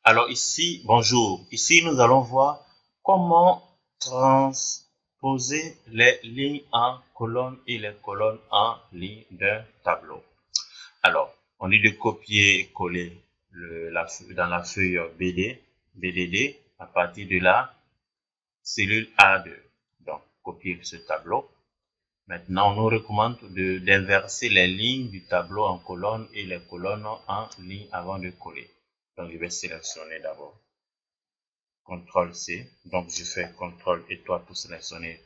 Alors ici, bonjour. Ici, nous allons voir comment transposer les lignes en colonne et les colonnes en ligne d'un tableau. Alors, on dit de copier-coller dans la feuille BDD à partir de la cellule A2. Donc, copier ce tableau. Maintenant, on nous recommande d'inverser les lignes du tableau en colonne et les colonnes en ligne avant de coller. Donc, je vais sélectionner d'abord CTRL C. Donc, je fais CTRL étoile pour sélectionner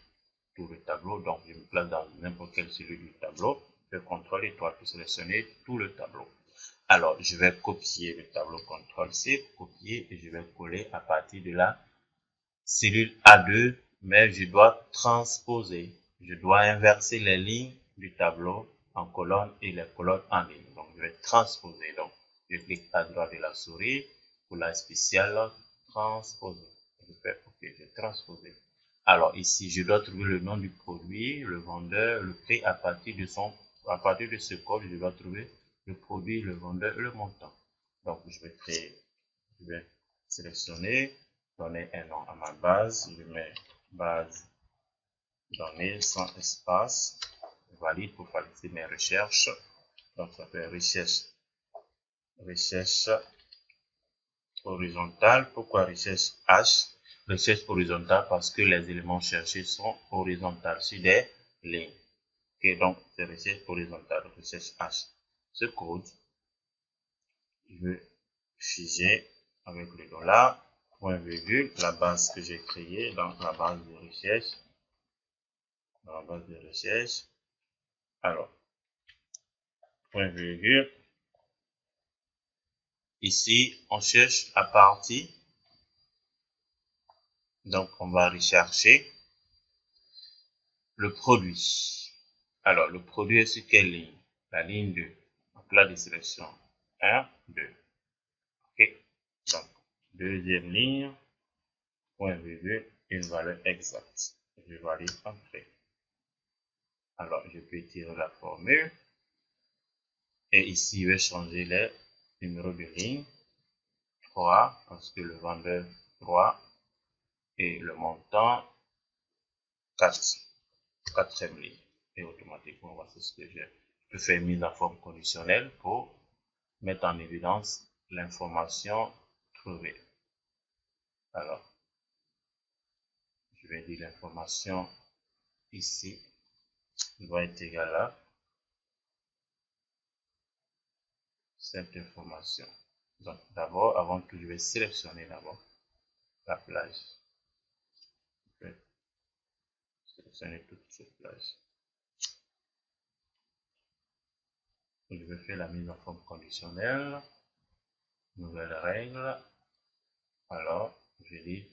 tout le tableau. Donc, je me place dans n'importe quelle cellule du tableau. Je fais CTRL étoile pour sélectionner tout le tableau. Alors, je vais copier le tableau CTRL C, copier et je vais coller à partir de la cellule A2, mais je dois transposer. Je dois inverser les lignes du tableau en colonne et les colonnes en ligne. Donc, je vais transposer. Donc, je clique à droite de la souris pour la spéciale transposer. Je fais OK, j'ai transposé. Alors, ici, je dois trouver le nom du produit, le vendeur, le prix à partir de ce code, je dois trouver le produit, le vendeur et le montant. Donc, je vais sélectionner, donner un nom à ma base, je mets base donnée sans espace, valide pour faciliter mes recherches. Donc, ça fait recherche horizontale. Pourquoi recherche H? Recherche horizontale parce que les éléments cherchés sont horizontaux sur des lignes. Ok, donc c'est recherche horizontale, recherche H. Ce code, je vais figer avec le dollar, point virgule, la base que j'ai créée dans la base de recherche. Alors, point virgule. Ici, on cherche à partir. Donc, on va rechercher le produit. Alors, le produit est sur quelle ligne? La ligne 2. Donc, là, de sélection 1, 2. OK. Donc, deuxième ligne, point virgule, une valeur exacte. Je valide entrée. Alors, je peux tirer la formule. Et ici, je vais changer les numéros de ligne. 3, parce que le vendeur 3 et le montant 4. Quatrième ligne. Et automatiquement, voici ce que j'ai. Je peux faire mise en forme conditionnelle pour mettre en évidence l'information trouvée. Alors, je vais dire l'information ici doit être égale à cette information. Donc, d'abord, avant que je vais sélectionner d'abord la plage. Je vais sélectionner toute cette plage. Je vais faire la mise en forme conditionnelle. Nouvelle règle. Alors, je dis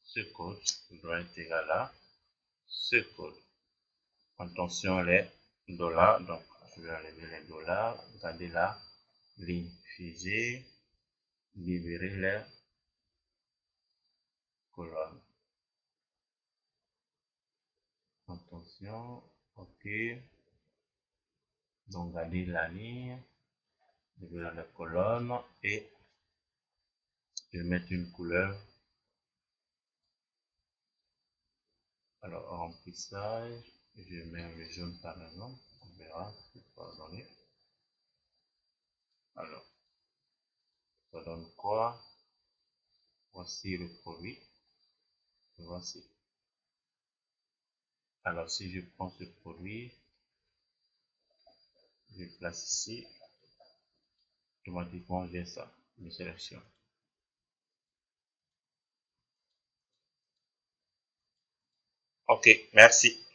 ce code doit être égal à ce code. Attention les dollars, donc je vais enlever les dollars, garder la ligne figée, libérer les colonnes. Attention, OK. Donc garder la ligne, libérer les colonnes et je vais mettre une couleur. Alors remplissage, je mets le jaune par exemple, on verra ce que ça va donner. Alors, ça donne quoi? Voici le produit. Voici. Alors, si je prends ce produit, je le place ici, automatiquement j'ai ça, une sélection. OK, merci.